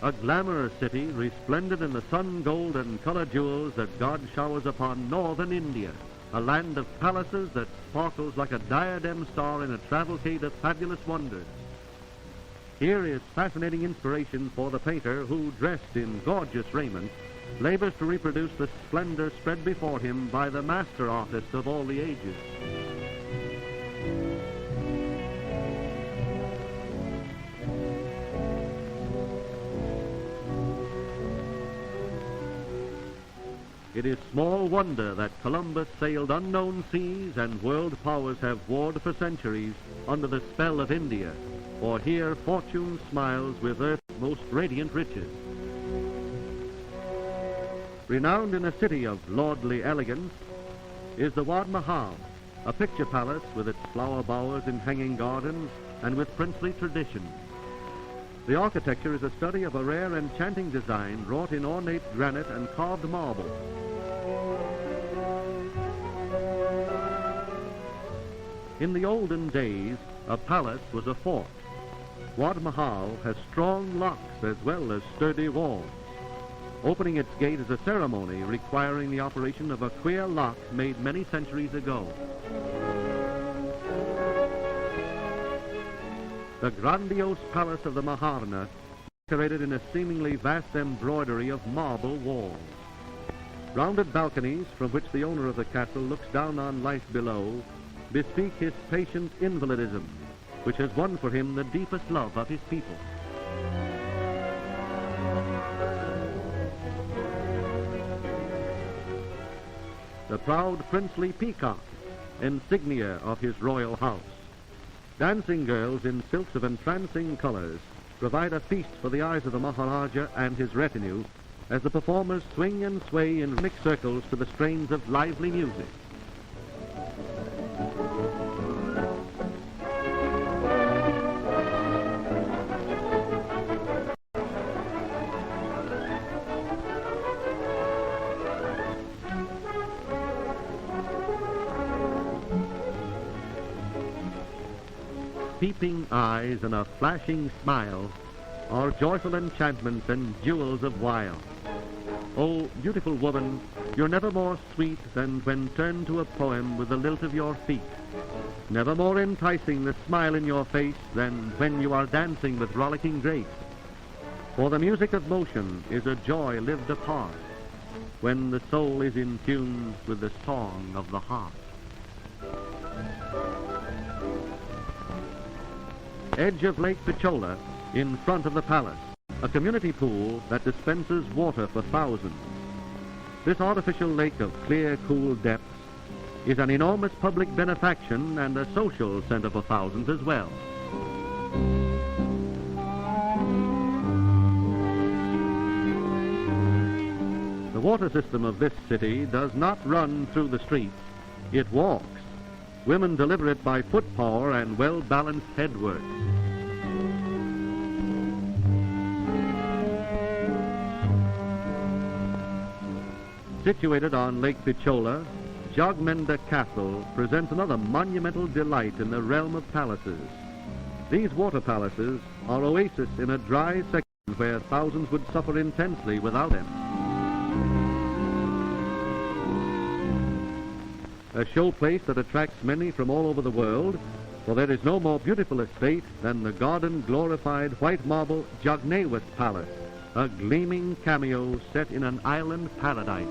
a glamorous city resplendent in the sun gold and color jewels that God showers upon northern India, a land of palaces that sparkles like a diadem star in a travelcade of fabulous wonders. Here is fascinating inspiration for the painter who, dressed in gorgeous raiment, labors to reproduce the splendor spread before him by the master artist of all the ages. It is small wonder that Columbus sailed unknown seas and world powers have warred for centuries under the spell of India, for here fortune smiles with earth's most radiant riches. Renowned in a city of lordly elegance is the Taj Mahal, a picture palace with its flower bowers and hanging gardens and with princely tradition. The architecture is a study of a rare enchanting design wrought in ornate granite and carved marble. In the olden days, a palace was a fort. Taj Mahal has strong locks as well as sturdy walls. Opening its gate is a ceremony requiring the operation of a queer lock made many centuries ago. The grandiose palace of the Maharana, decorated in a seemingly vast embroidery of marble walls. Rounded balconies from which the owner of the castle looks down on life below bespeak his patient invalidism, which has won for him the deepest love of his people. The proud princely peacock, insignia of his royal house. Dancing girls in silks of entrancing colors provide a feast for the eyes of the Maharaja and his retinue as the performers swing and sway in rhythmic circles to the strains of lively music. Peeping eyes and a flashing smile are joyful enchantments and jewels of wile. Oh, beautiful woman, you're never more sweet than when turned to a poem with the lilt of your feet. Never more enticing the smile in your face than when you are dancing with rollicking grace. For the music of motion is a joy lived apart, when the soul is in tune with the song of the heart. Edge of Lake Pichola, in front of the palace, a community pool that dispenses water for thousands. This artificial lake of clear, cool depths is an enormous public benefaction and a social center for thousands as well. The water system of this city does not run through the streets, it walks. Women deliver it by foot power and well-balanced head work. Situated on Lake Pichola, Jogmenda Castle presents another monumental delight in the realm of palaces. These water palaces are oases in a dry section where thousands would suffer intensely without them. A showplace that attracts many from all over the world, for there is no more beautiful estate than the garden-glorified white marble Jagnewat Palace, a gleaming cameo set in an island paradise.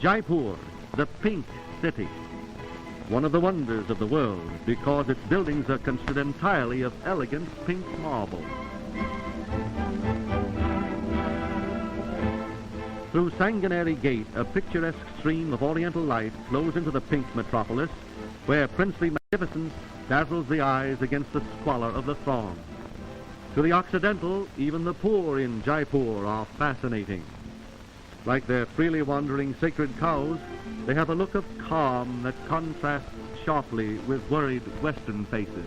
Jaipur, the Pink City, one of the wonders of the world because its buildings are constructed entirely of elegant pink marble. Through Sanganeri Gate, a picturesque stream of oriental light flows into the pink metropolis, where princely magnificence dazzles the eyes against the squalor of the throng. To the Occidental, even the poor in Jaipur are fascinating. Like their freely wandering sacred cows, they have a look of calm that contrasts sharply with worried Western faces.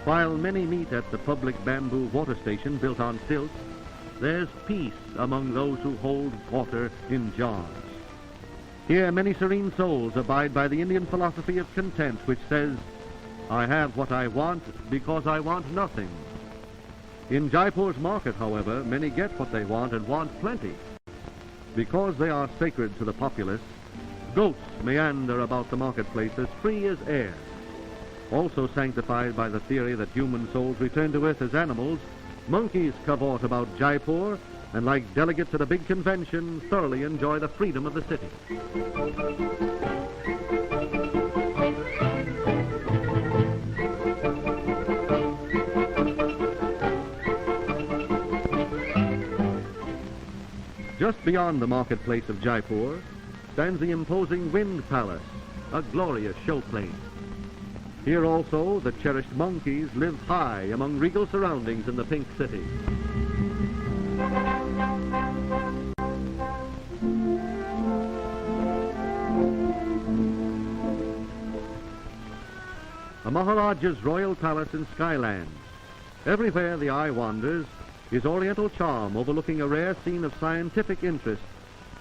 While many meet at the public bamboo water station built on stilts, there's peace among those who hold water in jars. Here many serene souls abide by the Indian philosophy of content, which says, I have what I want because I want nothing. In Jaipur's market, however, many get what they want and want plenty. Because they are sacred to the populace, goats meander about the marketplace as free as air. Also sanctified by the theory that human souls return to earth as animals, monkeys cavort about Jaipur and, like delegates at a big convention, thoroughly enjoy the freedom of the city. Just beyond the marketplace of Jaipur stands the imposing Wind Palace, a glorious showplace. Here also the cherished monkeys live high among regal surroundings in the Pink City. A Maharaja's royal palace in Skyland. Everywhere the eye wanders is oriental charm overlooking a rare scene of scientific interest,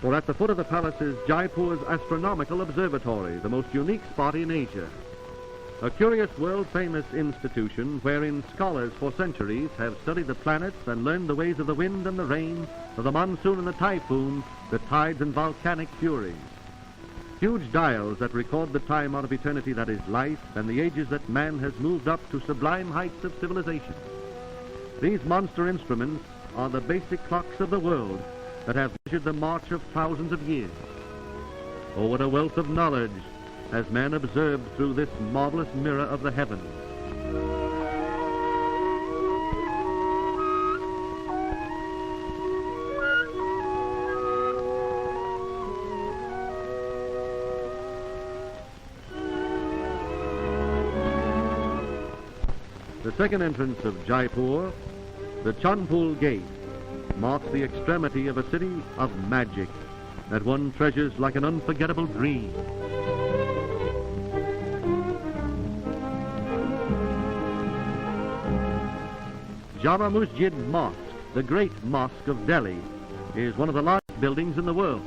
for at the foot of the palace is Jaipur's astronomical observatory, the most unique spot in Asia. A curious world-famous institution wherein scholars for centuries have studied the planets and learned the ways of the wind and the rain, of the monsoon and the typhoon, the tides and volcanic furies. Huge dials that record the time out of eternity that is life and the ages that man has moved up to sublime heights of civilization. These monster instruments are the basic clocks of the world that have measured the march of thousands of years. Oh, what a wealth of knowledge has man observed through this marvelous mirror of the heavens. The second entrance of Jaipur, the Chandpul Gate, marks the extremity of a city of magic that one treasures like an unforgettable dream. Jama Masjid Mosque, the great mosque of Delhi, is one of the largest buildings in the world.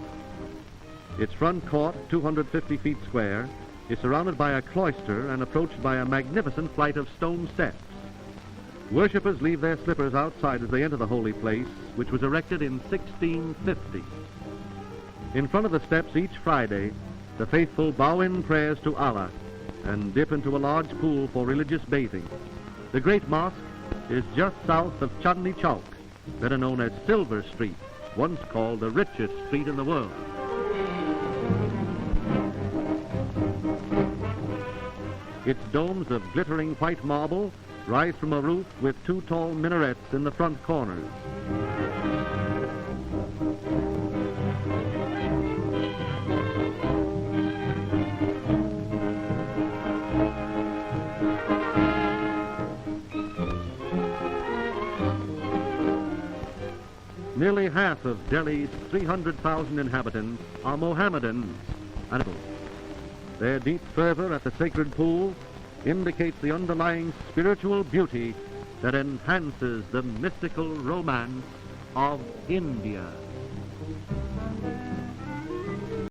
Its front court, 250 feet square, is surrounded by a cloister and approached by a magnificent flight of stone steps. Worshippers leave their slippers outside as they enter the holy place, which was erected in 1650. In front of the steps each Friday, the faithful bow in prayers to Allah and dip into a large pool for religious bathing. The great mosque is just south of Chandni Chowk, better known as Silver Street, once called the richest street in the world. Its domes of glittering white marble rise from a roof with two tall minarets in the front corners. Nearly half of Delhi's 300,000 inhabitants are Mohammedans, and their deep fervor at the sacred pool indicates the underlying spiritual beauty that enhances the mystical romance of India.